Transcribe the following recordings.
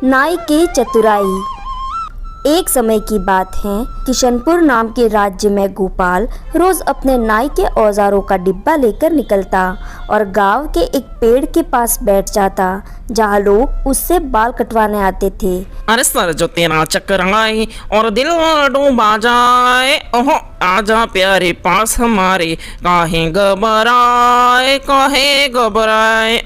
नाई की चतुराई। एक समय की बात है, किशनपुर नाम के राज्य में गोपाल रोज अपने नाई के औजारों का डिब्बा लेकर निकलता और गांव के एक पेड़ के पास बैठ जाता, जहां लोग उससे बाल कटवाने आते थे। अरे सर जो तेरा चक्कर आए और दिल डूबा जाए, ओहो आजा प्यारे पास हमारे, काहे घबराए,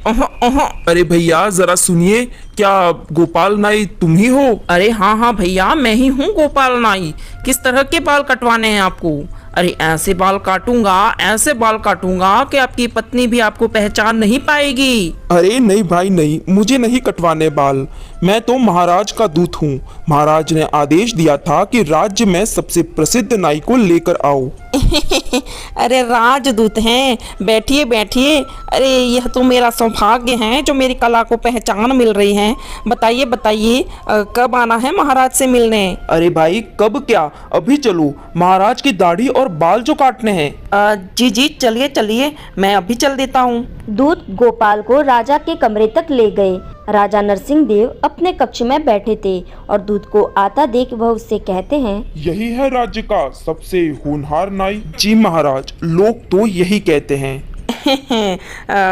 ओहो ओहो। अरे भैया जरा सुनिए, क्या गोपाल नाई तुम ही हो? अरे हाँ हाँ भैया, मैं ही हूँ गोपाल नाई। किस तरह के बाल कटवाने हैं आपको? अरे ऐसे बाल काटूंगा कि आपकी पत्नी भी आपको पहचान नहीं पाएगी। अरे नहीं भाई नहीं, मुझे नहीं कटवाने बाल। मैं तो महाराज का दूत हूँ। महाराज ने आदेश दिया था कि राज्य में सबसे प्रसिद्ध नाई को लेकर आओ। अरे राजदूत हैं, बैठिए बैठिए। अरे यह तो मेरा सौभाग्य है जो मेरी कला को पहचान मिल रही है। बताइए बताइए, कब आना है महाराज से मिलने? अरे भाई कब क्या, अभी चलो, महाराज की दाढ़ी और बाल जो काटने हैं। जी जी चलिए चलिए, मैं अभी चल देता हूँ। दूत गोपाल को राजा के कमरे तक ले गए। राजा नरसिंह देव अपने कक्ष में बैठे थे और दूत को आता देख वह उससे कहते हैं, यही है राज्य का सबसे होनहार नाई? जी महाराज, लोग तो यही कहते हैं।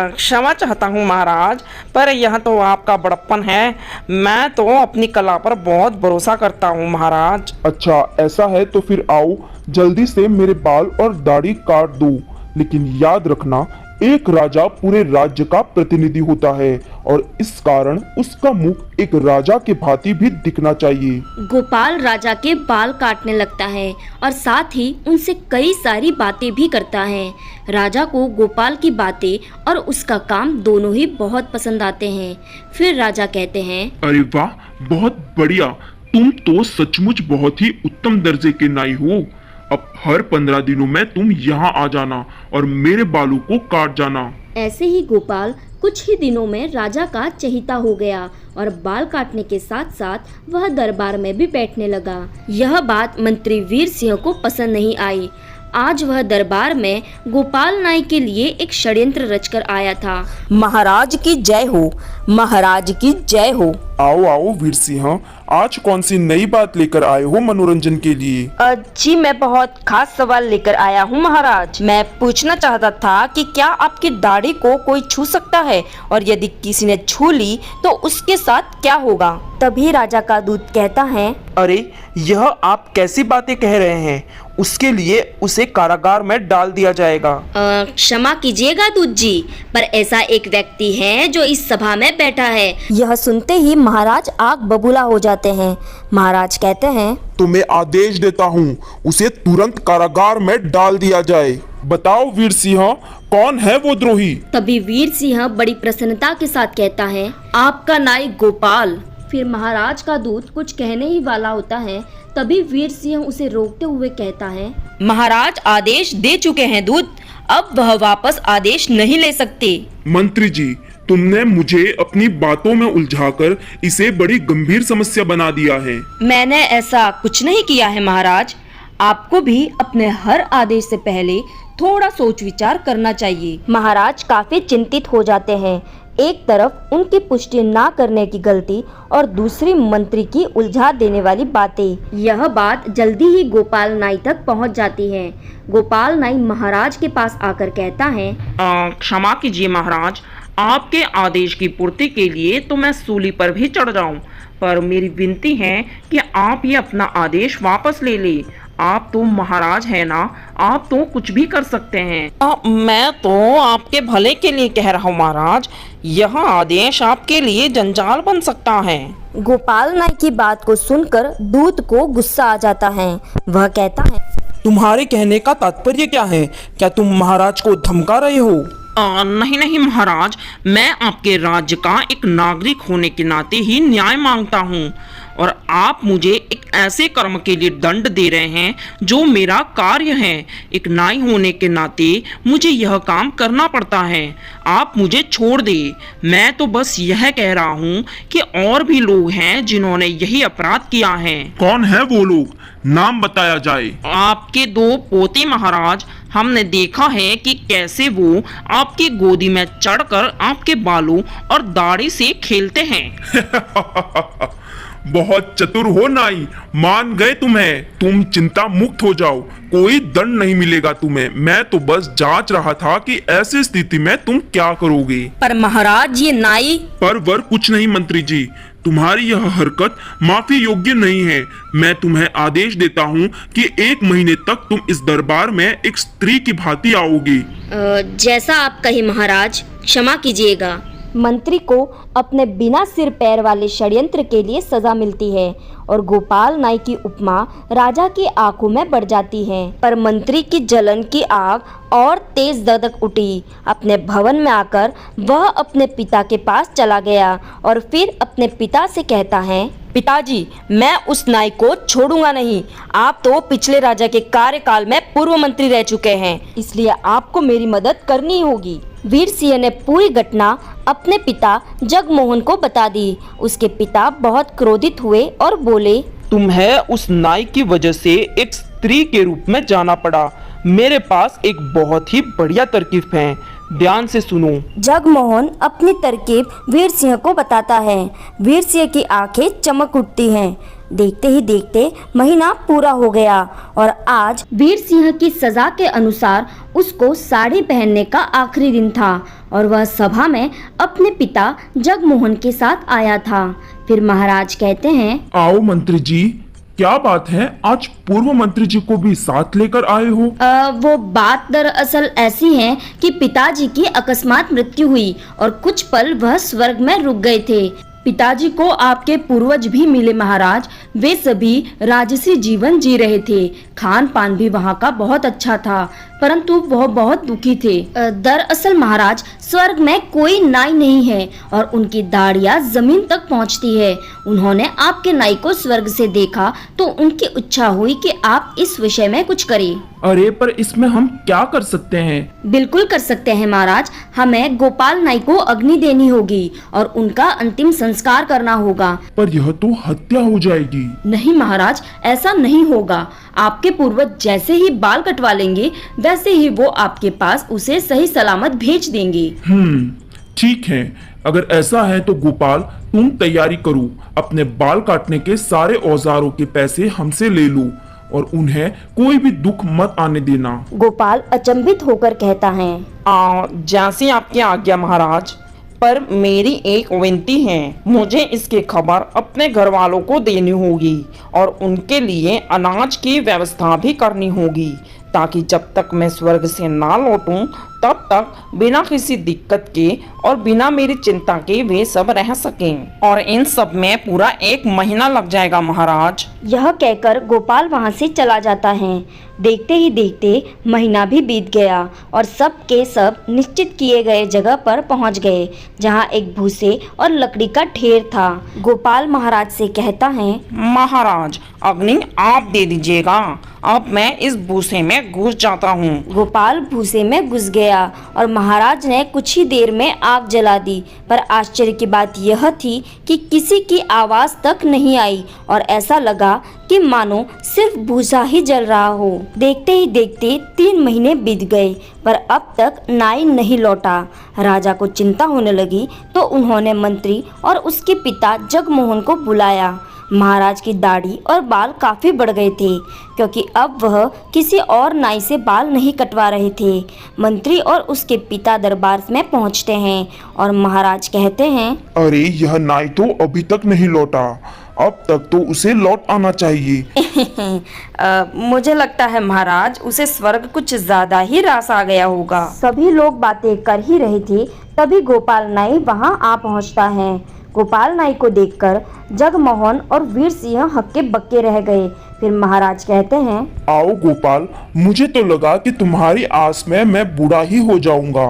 क्षमा चाहता हूँ महाराज, पर यह तो आपका बड़प्पन है। मैं तो अपनी कला पर बहुत भरोसा करता हूँ महाराज। अच्छा ऐसा है तो फिर आओ, जल्दी से मेरे बाल और दाढ़ी काट दो। लेकिन याद रखना, एक राजा पूरे राज्य का प्रतिनिधि होता है और इस कारण उसका मुख एक राजा के भांति भी दिखना चाहिए। गोपाल राजा के बाल काटने लगता है और साथ ही उनसे कई सारी बातें भी करता है। राजा को गोपाल की बातें और उसका काम दोनों ही बहुत पसंद आते हैं। फिर राजा कहते हैं, अरे वाह, बहुत बढ़िया, तुम तो सचमुच बहुत ही उत्तम दर्जे के नाई हो। अब हर 15 दिनों में तुम यहाँ आ जाना और मेरे बालों को काट जाना। ऐसे ही गोपाल कुछ ही दिनों में राजा का चहेता हो गया और बाल काटने के साथ साथ वह दरबार में भी बैठने लगा। यह बात मंत्री वीर सिंह को पसंद नहीं आई। आज वह दरबार में गोपाल नाई के लिए एक षड्यंत्र रचकर आया था। महाराज की जय हो, महाराज की जय हो। आओ आओ वीर सिंह, आज कौन सी नई बात लेकर आए हो मनोरंजन के लिए? जी मैं बहुत खास सवाल लेकर आया हूँ महाराज। मैं पूछना चाहता था कि क्या आपकी दाढ़ी को कोई छू सकता है, और यदि किसी ने छू ली तो उसके साथ क्या होगा? तभी राजा का दूत कहता है, अरे यह आप कैसी बातें कह रहे हैं? उसके लिए उसे कारागार में डाल दिया जाएगा। क्षमा कीजिएगा दूत जी, पर ऐसा एक व्यक्ति है जो इस सभा में बैठा है। यह सुनते ही महाराज आग बबूला हो जाते हैं। महाराज कहते हैं, तुम्हें आदेश देता हूँ, उसे तुरंत कारागार में डाल दिया जाए। बताओ वीर सिंह, कौन है वो द्रोही? तभी वीर सिंह बड़ी प्रसन्नता के साथ कहता है, आपका नाई गोपाल। फिर महाराज का दूत कुछ कहने ही वाला होता है, तभी वीर सिंह उसे रोकते हुए कहता है, महाराज आदेश दे चुके हैं दूत, अब वह वापस आदेश नहीं ले सकते। मंत्री जी, तुमने मुझे अपनी बातों में उलझाकर इसे बड़ी गंभीर समस्या बना दिया है। मैंने ऐसा कुछ नहीं किया है महाराज। आपको भी अपने हर आदेश से पहले थोड़ा सोच विचार करना चाहिए। महाराज काफी चिंतित हो जाते हैं। एक तरफ उनकी पुष्टि ना करने की गलती और दूसरी मंत्री की उलझा देने वाली बातें। यह बात जल्दी ही गोपाल नाई तक पहुंच जाती है। गोपाल नाई महाराज के पास आकर कहता है, क्षमा कीजिए महाराज, आपके आदेश की पूर्ति के लिए तो मैं सूली पर भी चढ़ जाऊं, पर मेरी विनती है कि आप ये अपना आदेश वापस ले ले। आप तो महाराज है ना, आप तो कुछ भी कर सकते हैं। मैं तो आपके भले के लिए कह रहा हूँ महाराज, यह आदेश आपके लिए जंजाल बन सकता है। गोपाल नाई की बात को सुनकर दूत को गुस्सा आ जाता है। वह कहता है, तुम्हारे कहने का तात्पर्य क्या है? क्या तुम महाराज को धमका रहे हो? नहीं नहीं महाराज, मैं आपके राज्य का एक नागरिक होने के नाते ही न्याय मांगता हूँ, और आप मुझे एक ऐसे कर्म के लिए दंड दे रहे हैं जो मेरा कार्य है। एक नाई होने के नाते मुझे यह काम करना पड़ता है। आप मुझे छोड़ दे। मैं तो बस यह कह रहा हूँ कि और भी लोग हैं जिन्होंने यही अपराध किया है। कौन है वो लोग? नाम बताया जाए। आपके 2 पोते महाराज। हमने देखा है कि कैसे वो आपकी गोदी में चढ़कर आपके बालों और दाढ़ी से खेलते हैं। बहुत चतुर हो नाई, मान गए तुम्हें। तुम चिंता मुक्त हो जाओ, कोई दंड नहीं मिलेगा तुम्हें। मैं तो बस जांच रहा था कि ऐसी स्थिति में तुम क्या करोगे। पर महाराज ये नाई। पर वर कुछ नहीं मंत्री जी, तुम्हारी यह हरकत माफी योग्य नहीं है। मैं तुम्हें आदेश देता हूँ कि 1 महीने तक तुम इस दरबार में एक स्त्री की भांति आओगी। जैसा आप कहे महाराज, क्षमा कीजिएगा। मंत्री को अपने बिना सिर पैर वाले षड्यंत्र के लिए सजा मिलती है और गोपाल नाई की उपमा राजा की आंखों में बढ़ जाती है। पर मंत्री की जलन की आग और तेज दधक उठी। अपने भवन में आकर वह अपने पिता के पास चला गया और फिर अपने पिता से कहता है, पिताजी, मैं उस नाई को छोड़ूंगा नहीं। आप तो पिछले राजा के कार्यकाल में पूर्व मंत्री रह चुके हैं, इसलिए आपको मेरी मदद करनी होगी। वीर सिंह ने पूरी घटना अपने पिता जगमोहन को बता दी। उसके पिता बहुत क्रोधित हुए और बोले, तुम्हें उस नाई की वजह से एक स्त्री के रूप में जाना पड़ा। मेरे पास एक बहुत ही बढ़िया तरकीब है, ध्यान से सुनो। जगमोहन अपनी तरकीब वीर सिंह को बताता है। वीर सिंह की आंखें चमक उठती हैं। देखते ही देखते महीना पूरा हो गया और आज वीर सिंह की सजा के अनुसार उसको साड़ी पहनने का आखिरी दिन था और वह सभा में अपने पिता जगमोहन के साथ आया था। फिर महाराज कहते हैं, आओ मंत्री जी, क्या बात है, आज पूर्व मंत्री जी को भी साथ लेकर आए हो? वो बात दरअसल ऐसी है कि पिताजी की अकस्मात मृत्यु हुई और कुछ पल वह स्वर्ग में रुक गए थे। पिताजी को आपके पूर्वज भी मिले महाराज। वे सभी राजसी जीवन जी रहे थे। खान पान भी वहाँ का बहुत अच्छा था, परंतु वह बहुत दुखी थे। दरअसल महाराज, स्वर्ग में कोई नाई नहीं है और उनकी दाढ़ियाँ जमीन तक पहुँचती है। उन्होंने आपके नाई को स्वर्ग से देखा तो उनकी इच्छा हुई कि आप इस विषय में कुछ करें। अरे पर इसमें हम क्या कर सकते हैं? बिल्कुल कर सकते हैं महाराज। हमें गोपाल नाई को अग्नि देनी होगी और उनका अंतिम संस्कार करना होगा। पर यह तो हत्या हो जाएगी। नहीं महाराज, ऐसा नहीं होगा। आपके पूर्वज जैसे ही बाल कटवा लेंगे वैसे ही वो आपके पास उसे सही सलामत भेज देंगे। ठीक है, अगर ऐसा है तो गोपाल तुम तैयारी करो। अपने बाल काटने के सारे औजारों के पैसे हमसे ले लो और उन्हें कोई भी दुख मत आने देना। गोपाल अचंभित होकर कहता है, जैसी आपकी आज्ञा महाराज, पर मेरी एक विनती है। मुझे इसकी खबर अपने घर वालों को देनी होगी और उनके लिए अनाज की व्यवस्था भी करनी होगी, ताकि जब तक मैं स्वर्ग से ना लौटूं तब तक बिना किसी दिक्कत के और बिना मेरी चिंता के वे सब रह सकें। और इन सब में पूरा 1 महीना लग जाएगा महाराज। यह कहकर गोपाल वहां से चला जाता है। देखते ही देखते महीना भी बीत गया और सब के सब निश्चित किए गए जगह पर पहुंच गए, जहां एक भूसे और लकड़ी का ढेर था। गोपाल महाराज से कहता है, महाराज, अग्नि आप दे दीजिएगा। अब मैं इस भूसे में घुस जाता हूँ। गोपाल भूसे में घुस गया और महाराज ने कुछ ही देर में आग जला दी। पर आश्चर्य की बात यह थी कि किसी की आवाज तक नहीं आई और ऐसा लगा कि मानो सिर्फ भूसा ही जल रहा हो। देखते ही देखते 3 महीने बीत गए पर अब तक नाई नहीं लौटा। राजा को चिंता होने लगी तो उन्होंने मंत्री और उसके पिता जगमोहन को बुलाया। महाराज की दाढ़ी और बाल काफी बढ़ गए थे क्योंकि अब वह किसी और नाई से बाल नहीं कटवा रहे थे। मंत्री और उसके पिता दरबार में पहुंचते हैं और महाराज कहते हैं, अरे यह नाई तो अभी तक नहीं लौटा, अब तक तो उसे लौट आना चाहिए। मुझे लगता है महाराज, उसे स्वर्ग कुछ ज्यादा ही रास आ गया होगा। सभी लोग बातें कर ही रहे थे तभी गोपाल नाई वहां आ पहुंचता है। गोपाल नाई को देखकर जगमोहन और वीर सिंह हक्के बक्के रह गए। फिर महाराज कहते हैं, आओ गोपाल, मुझे तो लगा कि तुम्हारी आस में मैं बूढ़ा ही हो जाऊंगा।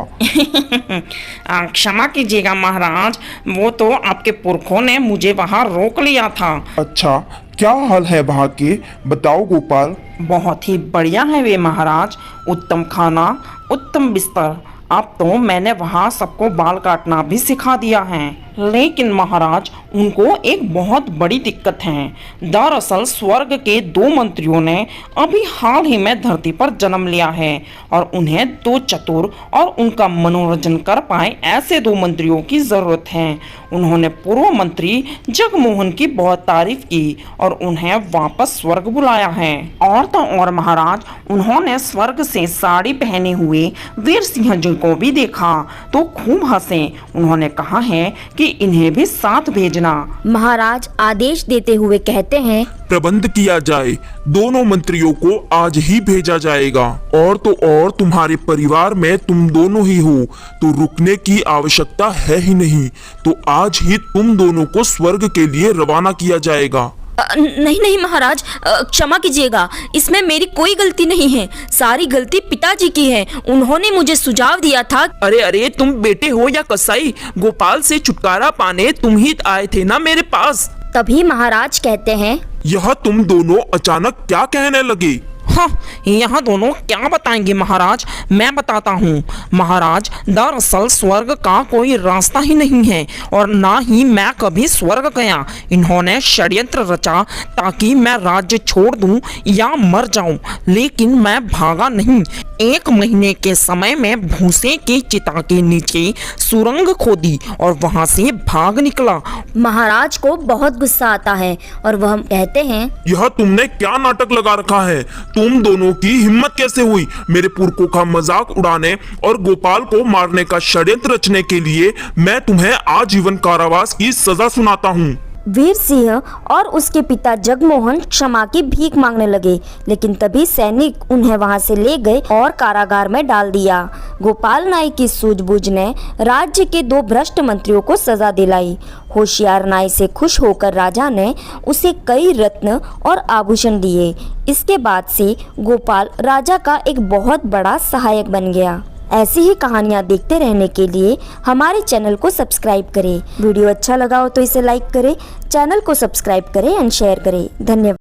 क्षमा कीजिएगा महाराज, वो तो आपके पुरखों ने मुझे वहाँ रोक लिया था। अच्छा, क्या हाल है वहाँ के, बताओ गोपाल। बहुत ही बढ़िया है वे महाराज, उत्तम खाना, उत्तम बिस्तर। अब तो मैंने वहाँ सबको बाल काटना भी सिखा दिया है। लेकिन महाराज उनको एक बहुत बड़ी दिक्कत है। दरअसल स्वर्ग के 2 मंत्रियों ने अभी हाल ही में धरती पर जन्म लिया है और उन्हें 2 चतुर और उनका मनोरंजन कर पाए ऐसे 2 मंत्रियों की जरूरत है। उन्होंने पूर्व मंत्री जगमोहन की बहुत तारीफ की और उन्हें वापस स्वर्ग बुलाया है। और तो और महाराज उन्होंने स्वर्ग से साड़ी पहने हुए वीर सिंह जी को भी देखा तो खूब हंसे। उन्होंने कहा है कि इन्हें भी साथ भेजना। महाराज आदेश देते हुए कहते हैं, प्रबंध किया जाए, दोनों मंत्रियों को आज ही भेजा जाएगा। और तो और तुम्हारे परिवार में तुम दोनों ही हो तो रुकने की आवश्यकता है ही नहीं, तो आज ही तुम दोनों को स्वर्ग के लिए रवाना किया जाएगा। नहीं नहीं महाराज, क्षमा कीजिएगा, इसमें मेरी कोई गलती नहीं है, सारी गलती पिताजी की है। उन्होंने मुझे सुझाव दिया था। अरे अरे, तुम बेटे हो या कसाई, गोपाल से छुटकारा पाने तुम ही आए थे ना मेरे पास। तभी महाराज कहते हैं, यह तुम दोनों अचानक क्या कहने लगे? हाँ, यहाँ दोनों क्या बताएंगे महाराज, मैं बताता हूँ। महाराज दरअसल स्वर्ग का कोई रास्ता ही नहीं है और ना ही मैं कभी स्वर्ग गया। इन्होंने षड्यंत्र रचा ताकि मैं राज्य छोड़ दूं या मर जाऊं, लेकिन मैं भागा नहीं। 1 महीने के समय में भूसे की चिता के नीचे सुरंग खोदी और वहां से भाग निकला। महाराज को बहुत गुस्सा आता है और वह कहते हैं, यह तुमने क्या नाटक लगा रखा है? तुम दोनों की हिम्मत कैसे हुई मेरे पुरखों का मजाक उड़ाने और गोपाल को मारने का षड्यंत्र रचने के लिए? मैं तुम्हें आजीवन कारावास की सजा सुनाता हूँ। वीर सिंह और उसके पिता जगमोहन क्षमा की भीख मांगने लगे, लेकिन तभी सैनिक उन्हें वहां से ले गए और कारागार में डाल दिया। गोपाल नाई की सूझबूझ ने राज्य के 2 भ्रष्ट मंत्रियों को सजा दिलाई। होशियार नाई से खुश होकर राजा ने उसे कई रत्न और आभूषण दिए। इसके बाद से गोपाल राजा का एक बहुत बड़ा सहायक बन गया। ऐसी ही कहानियाँ देखते रहने के लिए हमारे चैनल को सब्सक्राइब करें। वीडियो अच्छा लगा हो तो इसे लाइक करें, चैनल को सब्सक्राइब करें एंड शेयर करें। धन्यवाद।